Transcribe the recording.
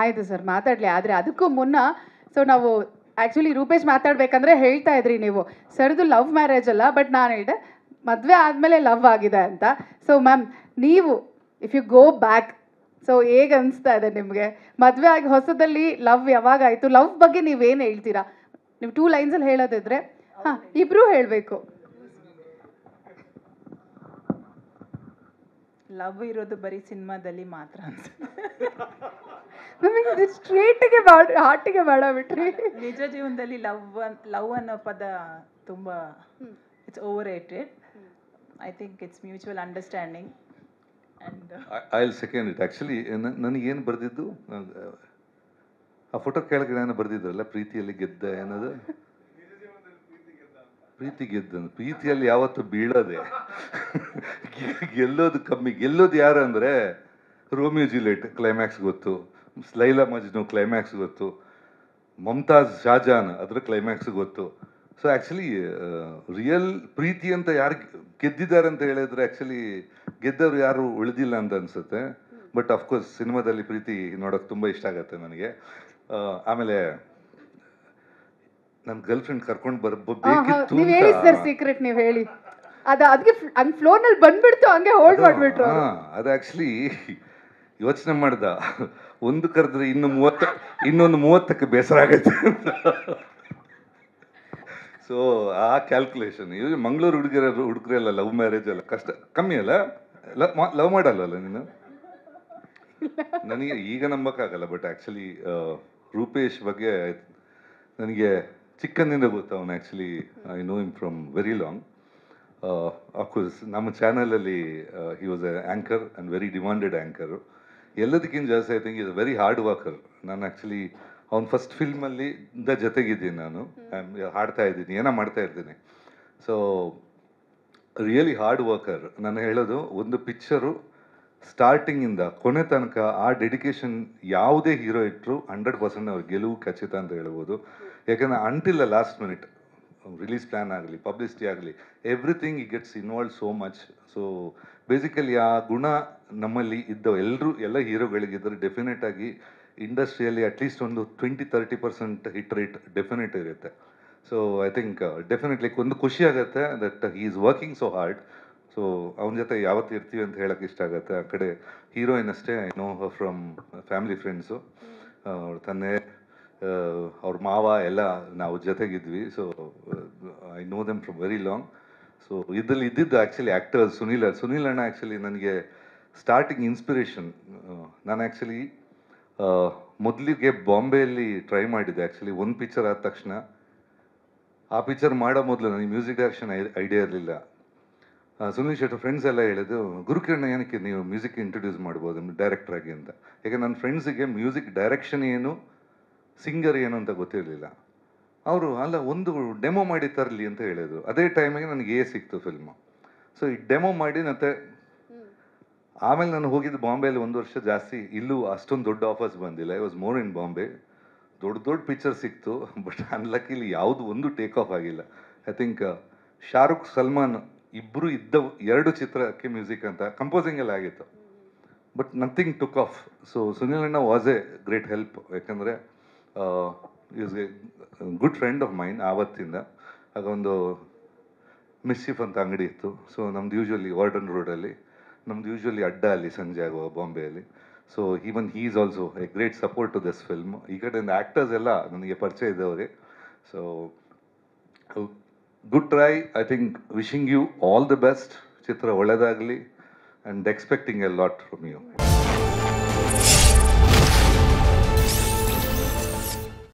ಆಯಿತು ಸರ್, ಮಾತಾಡಲಿ. ಆದರೆ ಅದಕ್ಕೂ ಮುನ್ನ ನಾವು ಆ್ಯಕ್ಚುಲಿ ರೂಪೇಶ್ ಮಾತಾಡಬೇಕಂದ್ರೆ ಹೇಳ್ತಾ ಇದ್ರಿ ನೀವು ಸರ್ದು ಲವ್ ಮ್ಯಾರೇಜ್ ಅಲ್ಲ, ಬಟ್ ನಾನು ಹೇಳಿದೆ ಮದುವೆ ಆದಮೇಲೆ ಲವ್ ಆಗಿದೆ ಅಂತ. ಸೊ ಮ್ಯಾಮ್, ನೀವು if you go back, so ಹೇಗೆ ಅನಿಸ್ತಾ ಇದೆ ನಿಮಗೆ? ಮದುವೆ ಆಗಿ ಹೊಸದಲ್ಲಿ ಲವ್ ಯಾವಾಗಾಯಿತು? ಲವ್ ಬಗ್ಗೆ ನೀವೇನು ಹೇಳ್ತೀರಾ? ನೀವು 2 ಲೈನ್ಸಲ್ಲಿ ಹೇಳೋದಿದ್ರೆ. ಹಾಂ, ಇಬ್ಬರೂ ಹೇಳಬೇಕು. ಲವ್ ಇರೋದು ಬರೀ ಸಿನಿಮಾದಲ್ಲಿ ಮಾತ್ರ ಅನ್ಸುತ್ತೆ. ನಮಗೆ ಸ್ಟ್ರೇಟಿಗೆ ಹಾರ್ಟಿಗೆ ಮಾಡಬಿಟ್ರಿ. ನಿಜ ಜೀವನದಲ್ಲಿ ಲವ್ ಅನ್ನೋ ಪದ ತುಂಬ it's over rated. I think it's mutual understanding. And I will second it. Actually ನನಗೇನು ಬರೆದಿದ್ದು, ಆ ಫೋಟೋ ಕೆಳಗಡೆ ಏನೋ ಬರೆದಿದ್ರಲ್ಲ, ಪ್ರೀತಿಯಲ್ಲಿ ಗೆದ್ದ ಏನದು, ಪ್ರೀತಿ ಗೆದ್ದ. ಪ್ರೀತಿಯಲ್ಲಿ ಯಾವತ್ತು ಬೀಳೋದೆ, ಗೆಲ್ಲೋದು ಕಮ್ಮಿ. ಗೆಲ್ಲೋದು ಯಾರು ಅಂದರೆ ರೋಮಿಯೋ ಜೂಲಿಯೆಟ್ ಕ್ಲೈಮ್ಯಾಕ್ಸ್ ಗೊತ್ತು, ಲೈಲಾ ಮಜ್ನು ಕ್ಲೈಮ್ಯಾಕ್ಸ್ ಗೊತ್ತು, ಮಮತಾಜ್ ಶಾಜಾನ್ ಅದ್ರ ಕ್ಲೈಮ್ಯಾಕ್ಸ್ ಗೊತ್ತು. ಸೊ ಆ್ಯಕ್ಚುಲಿ ರಿಯಲ್ ಪ್ರೀತಿ ಅಂತ ಯಾರು ಗೆದ್ದಿದ್ದಾರೆ ಅಂತ ಹೇಳಿದ್ರೆ ಆ್ಯಕ್ಚುಲಿ ಗೆದ್ದವರು ಯಾರು ಉಳಿದಿಲ್ಲ ಅಂತ ಅನಿಸುತ್ತೆ. ಬಟ್ ಅಫ್ಕೋರ್ಸ್ ಸಿನಿಮಾದಲ್ಲಿ ಪ್ರೀತಿ ನೋಡೋಕೆ ತುಂಬ ಇಷ್ಟ ಆಗುತ್ತೆ ನನಗೆ. ಆಮೇಲೆ ನನ್ನ ಗರ್ಲ್ ಫ್ರೆಂಡ್ ಕರ್ಕೊಂಡು ಬರ್ಬೇಕಿತ್ತು. ನೀವು ಹೇಳಿ ಸರ್ ಸೀಕ್ರೆಟ್, ನೀವು ಹೇಳಿ. ಅದಕ್ಕೆ ಹಂಗೆ ಫ್ಲೋನಲ್ಲಿ ಬಂದ್ಬಿಡ್ತು, ಹಂಗೆ ಹೋಲ್ಡ್ ಮಾಡಿಬಿಟ್ರು. ಅದು ಆ್ಯಕ್ಚುಲಿ ಯೋಚನೆ ಮಾಡ್ದ, ಒಂದು ಕರೆದ್ರೆ ಇನ್ನೊಂದು 30ಕ್ಕೆ ಬೇಸರ ಆಗೈತೆ. ಸೊ ಆ ಕ್ಯಾಲ್ಕುಲೇಷನ್. ಇದು ಮಂಗಳೂರು ಹುಡುಗರೆಲ್ಲ ಲವ್ ಮ್ಯಾರೇಜ್ ಎಲ್ಲ ಕಷ್ಟ ಕಮ್ಮಿ ಅಲ್ಲ, ಲವ್ ಮಾಡಲ್ಲ ನೀನು. ನನಗೆ ಈಗ ನಂಬಕ್ಕಾಗಲ್ಲ, ಬಟ್ ಆ್ಯಕ್ಚುಲಿ ರೂಪೇಶ್ ಬಗ್ಗೆ ನನಗೆ ಚಿಕ್ಕಂದಿಂದ ಗೊತ್ತು. ಅವನು actually I know him from very long. Of course ನಮ್ಮ ಚಾನಲಲ್ಲಿ he was A anchor and very demanded anchor. ಎಲ್ಲದಕ್ಕಿಂತ ಜಾಸ್ತಿ I think is a very hard worker. ನಾನು ಆ್ಯಕ್ಚುಲಿ ಅವ್ನ ಫಸ್ಟ್ ಫಿಲ್ಮಲ್ಲಿ ಜೊತೆಗಿದ್ದೀನಿ, ನಾನು ಹಾಡ್ತಾ ಇದ್ದೀನಿ, ಏನೋ ಮಾಡ್ತಾ ಇರ್ತೀನಿ. So really hard worker. ನಾನು ಹೇಳೋದು, ಒಂದು ಪಿಕ್ಚರು ಸ್ಟಾರ್ಟಿಂಗಿಂದ ಕೊನೆ ತನಕ ಆ ಡೆಡಿಕೇಶನ್ ಯಾವುದೇ ಹೀರೋ ಇಟ್ಟರು 100% ಅವ್ರ ಗೆಲುವು ಖಚಿತ ಅಂತ ಹೇಳ್ಬೋದು. ಯಾಕಂದರೆ until last minute release plan ಆಗಲಿ, ಪಬ್ಲಿಸಿಟಿ ಆಗಲಿ, ಎವ್ರಿಥಿಂಗ್ ಈ gets involve so much. So basically ಆ ಗುಣ ನಮ್ಮಲ್ಲಿ ಎಲ್ಲ ಹೀರೋಗಳಿಗಿದ್ದರೆ ಡೆಫಿನೆಟ್ ಆಗಿ ಇಂಡಸ್ಟ್ರಿಯಲ್ಲಿ ಅಟ್ಲೀಸ್ಟ್ ಒಂದು 20-30% ಹಿಟ್ ರೇಟ್ ಡೆಫಿನೆಟ್ ಇರುತ್ತೆ. ಸೊ ಐ ಥಿಂಕ್ ಡೆಫಿನೆಟ್ಲಿ ಒಂದು ಖುಷಿ ಆಗುತ್ತೆ that he is working so hard. So ಅವನ ಜೊತೆ ಯಾವತ್ತು ಇರ್ತೀವಿ ಅಂತ ಹೇಳೋಕ್ಕೆ ಇಷ್ಟ ಆಗುತ್ತೆ. ಆ ಕಡೆ ಹೀರೋಯಿನ್ ಅಷ್ಟೇ, I know from family friends. ಅವ್ರ ತಂದೆ, ಅವ್ರ ಮಾವ ಎಲ್ಲ ನಾವು ಜೊತೆಗಿದ್ವಿ. So I know them from very long. So ಇದರಲ್ಲಿ ಇದ್ದಿದ್ದು ಆ್ಯಕ್ಚುಲಿ ಆ್ಯಕ್ಟರ್ಸ್ ಸುನೀಲ್ ಅಣ್ಣ ಆ್ಯಕ್ಚುಲಿ ನನಗೆ ಸ್ಟಾರ್ಟಿಂಗ್ ಇನ್ಸ್ಪಿರೇಷನ್. ನಾನು ಆ್ಯಕ್ಚುಲಿ ಮೊದಲಿಗೆ ಬಾಂಬೆಯಲ್ಲಿ ಟ್ರೈ ಮಾಡಿದ್ದೆ. ಆ್ಯಕ್ಚುಲಿ ಒಂದು ಪಿಕ್ಚರ್ ಆದ ತಕ್ಷಣ, ಆ ಪಿಕ್ಚರ್ ಮಾಡೋ ಮೊದಲು ನನಗೆ ಮ್ಯೂಸಿಕ್ ಡೈರೆಕ್ಷನ್ ಐಡಿಯಾ ಇರಲಿಲ್ಲ. ಸುನೀಲ್ ಶೆಟ್ಟಿ ಫ್ರೆಂಡ್ಸ್ ಎಲ್ಲ ಹೇಳಿದ್ದು, ಗುರುಕಿರಣ ಏನಕ್ಕೆ ನೀವು ಮ್ಯೂಸಿಕ್ ಇಂಟ್ರೊಡ್ಯೂಸ್ ಮಾಡ್ಬೋದು ಡೈರೆಕ್ಟರ್ ಆಗಿ ಅಂತ. ಯಾಕೆ ನನ್ನ ಫ್ರೆಂಡ್ಸಿಗೆ ಮ್ಯೂಸಿಕ್ ಡೈರೆಕ್ಷನ್ ಏನು, ಸಿಂಗರ್ ಏನು ಅಂತ ಗೊತ್ತಿರಲಿಲ್ಲ. ಅವರು ಅಲ್ಲ, ಒಂದು ಡೆಮೋ ಮಾಡಿ ತರಲಿ ಅಂತ ಹೇಳಿದರು. ಅದೇ ಟೈಮಿಗೆ ನನಗೆ ಸಿಕ್ತು ಫಿಲ್ಮು. ಸೊ ಈ ಡೆಮೋ ಮಾಡಿ ಮತ್ತೆ ಆಮೇಲೆ ನಾನು ಹೋಗಿದ್ದು ಬಾಂಬೆಯಲ್ಲಿ 1 ವರ್ಷ ಜಾಸ್ತಿ. ಇಲ್ಲೂ ಅಷ್ಟೊಂದು ದೊಡ್ಡ ಆಫರ್ಸ್ ಬಂದಿಲ್ಲ. I was more in Bombay. ದೊಡ್ಡ ಪಿಕ್ಚರ್ ಸಿಕ್ತು, ಬಟ್ ಅನ್ಲಕ್ಕಿಲಿ ಯಾವುದು ಒಂದು ಟೇಕ್ ಆಫ್ ಆಗಿಲ್ಲ. ಐ ಥಿಂಕ್ ಶಾರುಖ್ ಸಲ್ಮಾನ್ ಇಬ್ಬರು 2 ಚಿತ್ರಕ್ಕೆ ಮ್ಯೂಸಿಕ್ ಅಂತ ಕಂಪೋಸಿಂಗ್ ಎಲ್ಲ ಆಗಿತ್ತು, but nothing took off. So Sunil ಅಣ್ಣ ವಾಸ್ ಎ ಗ್ರೇಟ್ ಹೆಲ್ಪ್. ಯಾಕಂದರೆ is a good friend of mine ಆವತ್ತಿಂದ. ಆಗ ಒಂದು ಮಿಸ್ಚಿಫ್ ಅಂತ ಅಂಗಡಿ ಇತ್ತು. ಸೊ ನಮ್ದು ಯೂಶ್ವಲಿ ವಾರ್ಡನ್ ರೋಡಲ್ಲಿ, ನಮ್ದು ಯೂಶ್ವಲಿ ಅಡ್ಡ ಅಲ್ಲಿ ಸಂಜೆ ಆಗುವ ಬಾಂಬೆಯಲ್ಲಿ. So even he is also a great support to this film. ಈ ಕಡೆಯಿಂದ ಆ್ಯಕ್ಟರ್ಸ್ ಎಲ್ಲ ನನಗೆ ಪರಿಚಯ ಇದ್ದವ್ರೆ. So good try. I think wishing you all the best. ಚಿತ್ರ ಒಳ್ಳೆಯದಾಗಲಿ and expecting a lot from you.